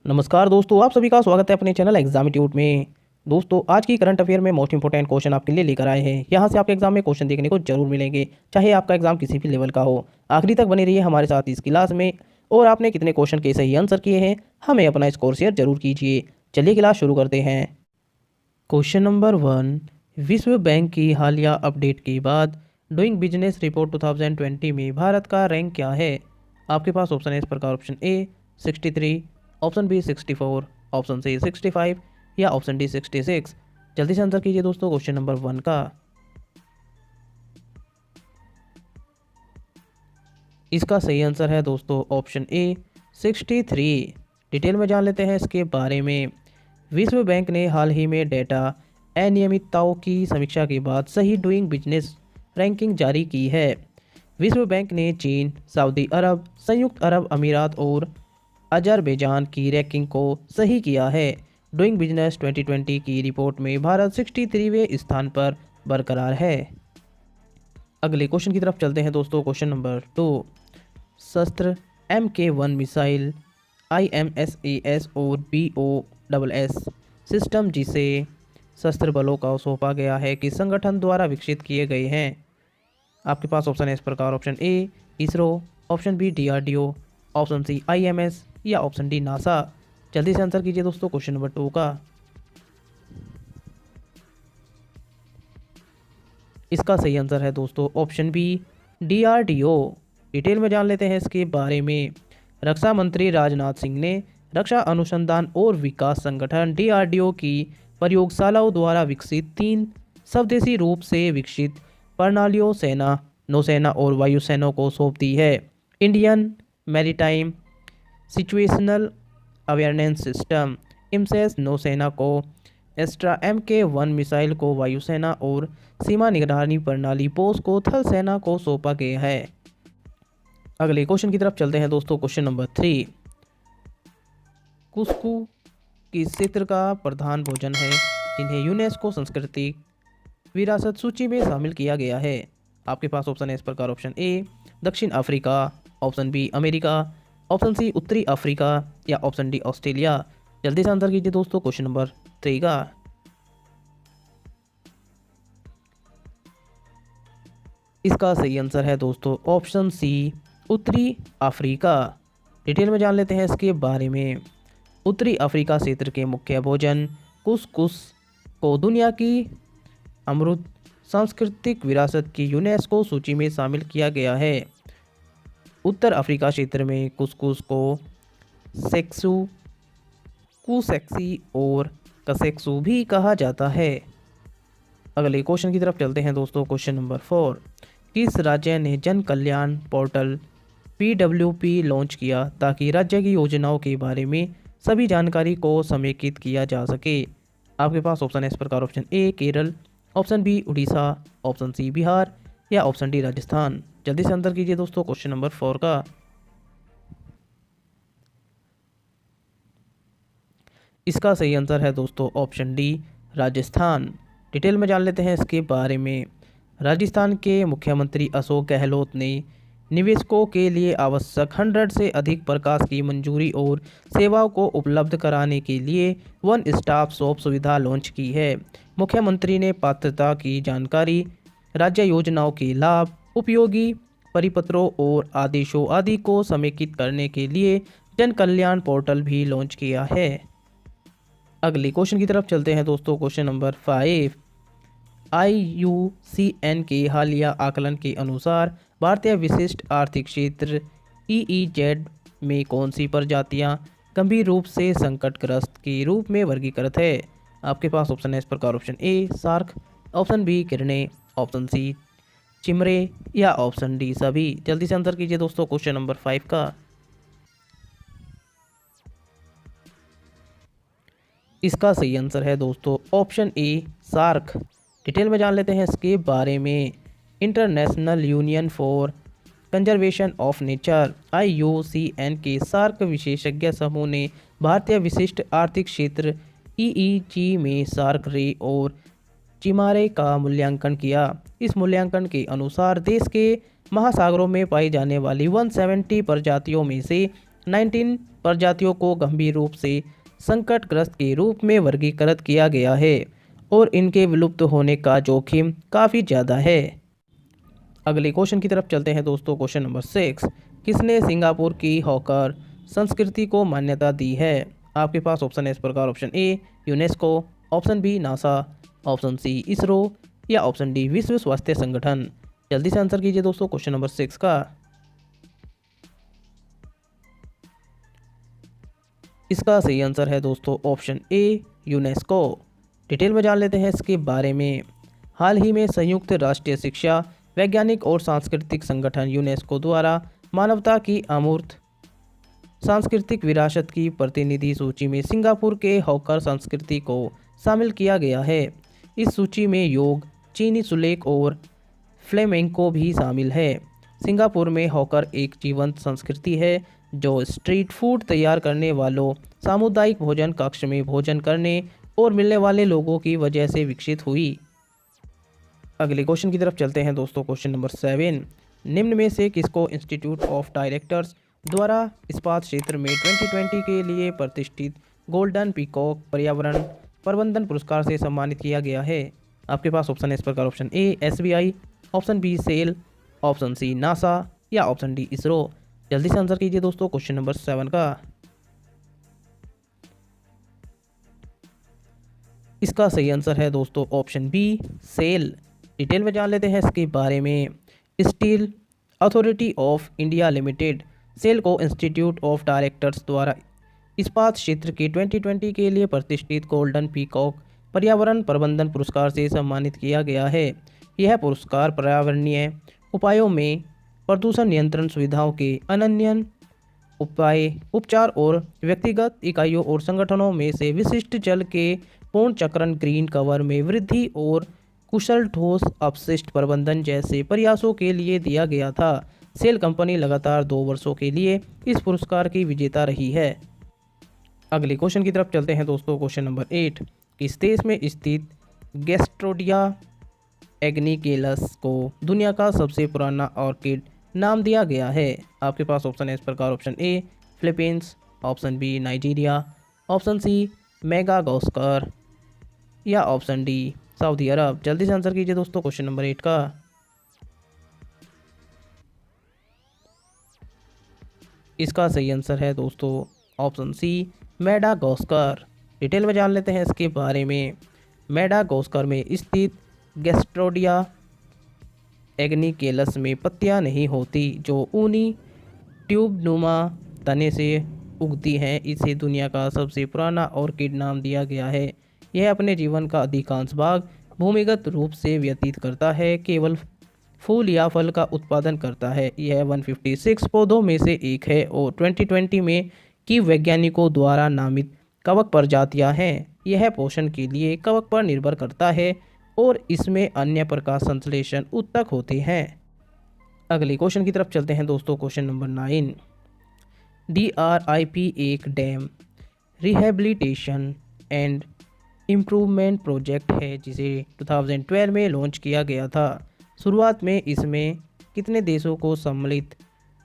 नमस्कार दोस्तों, आप सभी का स्वागत है अपने चैनल एग्जाम ट्यूट में। दोस्तों, आज की करंट अफेयर में मोस्ट इंपोर्टेंट क्वेश्चन आपके लिए लेकर आए हैं। यहाँ से आपके एग्जाम में क्वेश्चन देखने को जरूर मिलेंगे, चाहे आपका एग्जाम किसी भी लेवल का हो। आखिरी तक बने रहिए हमारे साथ इस क्लास में। और आपने कितने क्वेश्चन के सही आंसर किए हैं, हमें अपना स्कोर शेयर जरूर कीजिए। चलिए क्लास शुरू करते हैं। क्वेश्चन नंबर 1, विश्व बैंक की हालिया अपडेट के बाद डूइंग बिजनेस रिपोर्ट 2020 में भारत का रैंक क्या है? आपके पास ऑप्शन है इस प्रकार। Option A 63, option B 64, option C 65 या ऑप्शन डी 66। जल्दी से आंसर कीजिए दोस्तों क्वेश्चन नंबर 1 का। इसका सही आंसर है दोस्तों ऑप्शन ए 63। डिटेल में जान लेते हैं इसके बारे में। विश्व बैंक ने हाल ही में डेटा अनियमितताओं की समीक्षा के बाद सही डूइंग बिजनेस रैंकिंग जारी की है। विश्व बैंक ने चीन, सऊदी अरब, संयुक्त अरब अमीरात और अजरबैजान की रैंकिंग को सही किया है। डूइंग बिजनेस 2020 की रिपोर्ट में भारत 63वें स्थान पर बरकरार है। अगले क्वेश्चन की तरफ चलते हैं दोस्तों। क्वेश्चन नंबर 2, शस्त्र MK1 मिसाइल IMSAS और BOSS सिस्टम जिसे शस्त्र बलों का सौंपा गया है किस संगठन द्वारा विकसित किए गए हैं? आपके पास ऑप्शन है इस प्रकार। Option A ISRO, option B DRDO, option C IMS या ऑप्शन डी नासा। जल्दी से आंसर कीजिए दोस्तों क्वेश्चन नंबर 2 का। इसका सही आंसर है दोस्तों ऑप्शन बी DRDO। डिटेल में जान लेते हैं इसके बारे में। रक्षा मंत्री राजनाथ सिंह ने रक्षा अनुसंधान और विकास संगठन DRDO की प्रयोगशालाओं द्वारा विकसित 3 स्वदेशी रूप से विकसित प्रणालियों सेना, नौसेना और वायुसेना को सौंप दी है। Indian maritime situational awareness system IMSAS नौसेना को, एस्ट्रा MK1 मिसाइल को वायुसेना और सीमा निगरानी प्रणाली पोस को थल सेना को सौंपा गया है। अगले क्वेश्चन की तरफ चलते हैं दोस्तों। क्वेश्चन नंबर 3, कुस्कू किस क्षेत्र का प्रधान भोजन है जिन्हें यूनेस्को सांस्कृतिक विरासत सूची में शामिल किया गया है? आपके पास ऑप्शन है इस प्रकार। ऑप्शन ए दक्षिण Africa, option B America, option C उत्तरी अफ्रीका या ऑप्शन डी ऑस्ट्रेलिया। जल्दी से आंसर कीजिए दोस्तों क्वेश्चन नंबर 3 का। इसका सही आंसर है दोस्तों ऑप्शन सी उत्तरी अफ्रीका। डिटेल में जान लेते हैं इसके बारे में। उत्तरी अफ्रीका क्षेत्र के मुख्य भोजन कुसकुस को दुनिया की अमृत सांस्कृतिक विरासत की यूनेस्को सूची में शामिल किया गया है। उत्तर अफ्रीका क्षेत्र में कुसकुस को सेक्सू, कुसेक्सी और कसेक्सू भी कहा जाता है। अगले क्वेश्चन की तरफ चलते हैं दोस्तों। क्वेश्चन नंबर 4, किस राज्य ने जन कल्याण पोर्टल PWP लॉन्च किया ताकि राज्य की योजनाओं के बारे में सभी जानकारी को समेकित किया जा सके? आपके पास ऑप्शन है इस प्रकार। Option A Kerala, option B Orissa, option C Bihar या ऑप्शन डी राजस्थान। जल्दी से आंसर कीजिए दोस्तों क्वेश्चन नंबर 4 का। इसका सही आंसर है दोस्तों ऑप्शन डी राजस्थान। डिटेल में जान लेते हैं इसके बारे में। राजस्थान के मुख्यमंत्री अशोक गहलोत ने निवेशकों के लिए आवश्यक 100 से अधिक प्रकाश की मंजूरी और सेवाओं को उपलब्ध कराने के लिए वन स्टॉप शॉप सुविधा लॉन्च की है। मुख्यमंत्री ने पात्रता की जानकारी, राज्य योजनाओं के लाभ, उपयोगी परिपत्रों और आदेशों आदि को समेकित करने के लिए जन कल्याण पोर्टल भी लॉन्च किया है। अगले क्वेश्चन की तरफ चलते हैं दोस्तों। क्वेश्चन नंबर 5, IUCN के हालिया आकलन के अनुसार भारतीय विशिष्ट आर्थिक क्षेत्र EEZ में कौन सी प्रजातियां गंभीर रूप से संकटग्रस्त के रूप में वर्गीकृत है? आपके पास ऑप्शन है इस प्रकार। Option A shark, option B किरणें, ऑप्शन सी चिमरे या ऑप्शन डी सभी। जल्दी से आंसर कीजिए दोस्तों क्वेश्चन नंबर 5 का। इसका सही आंसर है दोस्तों ऑप्शन ए सार्क। डिटेल में जान लेते हैं इसके बारे में। International union for conservation of nature IUCN के सार्क विशेषज्ञ समूह ने भारतीय विशिष्ट आर्थिक क्षेत्र EEZ में सार्क रे और चिमारे का मूल्यांकन किया। इस मूल्यांकन के अनुसार देश के महासागरों में पाई जाने वाली 170 प्रजातियों में से 19 प्रजातियों को गंभीर रूप से संकटग्रस्त के रूप में वर्गीकृत किया गया है और इनके विलुप्त होने का जोखिम काफ़ी ज़्यादा है। अगले क्वेश्चन की तरफ चलते हैं दोस्तों। क्वेश्चन नंबर 6, किसने सिंगापुर की हॉकर संस्कृति को मान्यता दी है? आपके पास ऑप्शन है इस प्रकार। Option A UNESCO, option B NASA, option C ISRO या ऑप्शन डी विश्व स्वास्थ्य संगठन। जल्दी से आंसर कीजिए दोस्तों क्वेश्चन नंबर 6 का। इसका सही आंसर है दोस्तों ऑप्शन ए यूनेस्को। डिटेल में जान लेते हैं इसके बारे में। हाल ही में संयुक्त राष्ट्र शिक्षा, वैज्ञानिक और सांस्कृतिक संगठन यूनेस्को द्वारा मानवता की अमूर्त सांस्कृतिक विरासत की प्रतिनिधि सूची में सिंगापुर के हॉकर संस्कृति को शामिल किया गया है। इस सूची में योग, चीनी सुलेख और फ्लेमेंको भी शामिल है। सिंगापुर में हॉकर एक जीवंत संस्कृति है जो स्ट्रीट फूड तैयार करने वालों, सामुदायिक भोजन कक्ष में भोजन करने और मिलने वाले लोगों की वजह से विकसित हुई। अगले क्वेश्चन की तरफ चलते हैं दोस्तों। क्वेश्चन नंबर 7, निम्न में से किसको इंस्टीट्यूट ऑफ डायरेक्टर्स द्वारा इस्पात क्षेत्र में 2020 के लिए प्रतिष्ठित गोल्डन पीकॉक पर्यावरण प्रबंधन पुरस्कार से सम्मानित किया गया है? आपके पास ऑप्शन है इस प्रकार। Option A SBI, option B SAIL, option C NASA या ऑप्शन डी इसरो। जल्दी से आंसर कीजिए दोस्तों क्वेश्चन नंबर 7 का। इसका सही आंसर है दोस्तों ऑप्शन बी सेल। डिटेल में जान लेते हैं इसके बारे में। स्टील अथॉरिटी ऑफ इंडिया लिमिटेड सेल को इंस्टीट्यूट ऑफ डायरेक्टर्स द्वारा इस्पात क्षेत्र के 2020 के लिए प्रतिष्ठित गोल्डन पीकॉक पर्यावरण प्रबंधन पुरस्कार से सम्मानित किया गया है। यह पुरस्कार पर्यावरणीय उपायों में प्रदूषण नियंत्रण सुविधाओं के अनन्य उपचार और व्यक्तिगत इकाइयों और संगठनों में से विशिष्ट जल के पूर्ण चक्रण, ग्रीन कवर में वृद्धि और कुशल ठोस अपशिष्ट प्रबंधन जैसे प्रयासों के लिए दिया गया था। सेल कंपनी लगातार 2 वर्षों के लिए इस पुरस्कार की विजेता रही है। अगले क्वेश्चन की तरफ चलते हैं दोस्तों। क्वेश्चन नंबर 8, किस देश में स्थित गैस्ट्रोडिया एग्निकेलस को दुनिया का सबसे पुराना ऑर्किड नाम दिया गया है? आपके पास ऑप्शन है इस प्रकार। Option A Philippines, option B Nigeria, option C Madagascar या ऑप्शन डी सऊदी अरब। जल्दी से आंसर कीजिए दोस्तों क्वेश्चन नंबर 8 का। इसका सही आंसर है दोस्तों ऑप्शन सी मेडागास्कर। डिटेल में जान लेते हैं इसके बारे में। मेडागास्कर में स्थित गैस्ट्रोडिया एग्निकेलस में पत्तियां नहीं होती जो ऊनी ट्यूबनुमा तने से उगती हैं। इसे दुनिया का सबसे पुराना ऑर्किड नाम दिया गया है। यह अपने जीवन का अधिकांश भाग भूमिगत रूप से व्यतीत करता है, केवल फूल या फल का उत्पादन करता है। यह 156 पौधों में से एक है और 2020 में की वैज्ञानिकों द्वारा नामित कवक प्रजातियां हैं। यह पोषण के लिए कवक पर निर्भर करता है और इसमें अन्य प्रकाश संश्लेषण उत्तक होते हैं। अगले क्वेश्चन की तरफ चलते हैं दोस्तों। क्वेश्चन नंबर 9, DRIP एक dam rehabilitation and improvement project है जिसे 2012 में लॉन्च किया गया था। शुरुआत में इसमें कितने देशों को सम्मिलित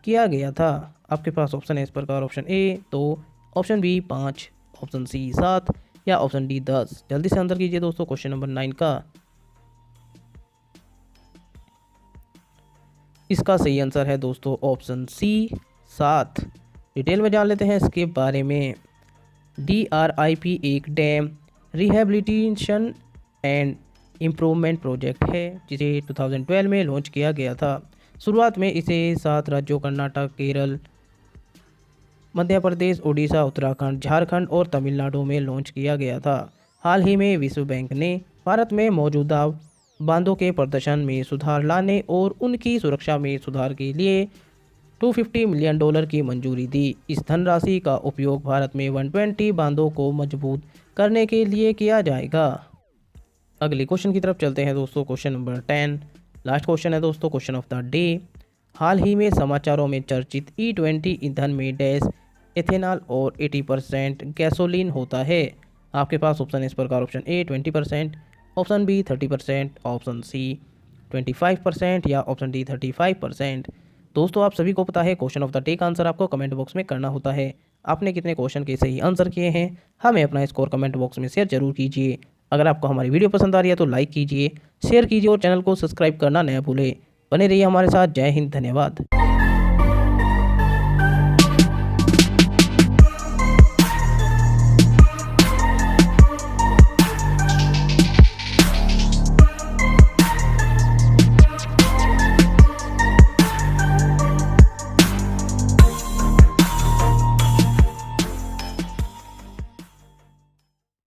किया गया था? आपके पास ऑप्शन है इस प्रकार। Option A 2, option B 5, option C 7 या ऑप्शन डी 10। जल्दी से आंसर कीजिए दोस्तों क्वेश्चन नंबर 9 का। इसका सही आंसर है दोस्तों ऑप्शन सी 7। डिटेल में जान लेते हैं इसके बारे में। DRIP एक dam rehabilitation and improvement project है जिसे 2012 में लॉन्च किया गया था। शुरुआत में इसे 7 राज्यों कर्नाटक, केरल, मध्य प्रदेश, उड़ीसा, उत्तराखंड, झारखंड और तमिलनाडु में लॉन्च किया गया था। हाल ही में विश्व बैंक ने भारत में मौजूदा बांधों के प्रदर्शन में सुधार लाने और उनकी सुरक्षा में सुधार के लिए $250 मिलियन की मंजूरी दी। इस धनराशि का उपयोग भारत में 120 बांधों को मजबूत करने के लिए किया जाएगा। अगले क्वेश्चन की तरफ चलते हैं दोस्तों। क्वेश्चन नंबर 10, लास्ट क्वेश्चन है दोस्तों, क्वेश्चन ऑफ द डे। हाल ही में समाचारों में चर्चित E20 ईंधन में डैश एथेनॉल और 80% गैसोलीन होता है। आपके पास ऑप्शन है इस प्रकार। Option A 20%, option B 30%, option C 25% या ऑप्शन डी 35%। दोस्तों आप सभी को पता है क्वेश्चन ऑफ द डे का आंसर आपको कमेंट बॉक्स में करना होता है। आपने कितने क्वेश्चन के सही आंसर किए हैं हमें अपना स्कोर कमेंट बॉक्स में शेयर जरूर कीजिए। अगर आपको हमारी वीडियो पसंद आ रही है तो लाइक कीजिए, शेयर कीजिए और चैनल को सब्सक्राइब करना न भूलें। बने रहिए हमारे साथ। जय हिंद, धन्यवाद।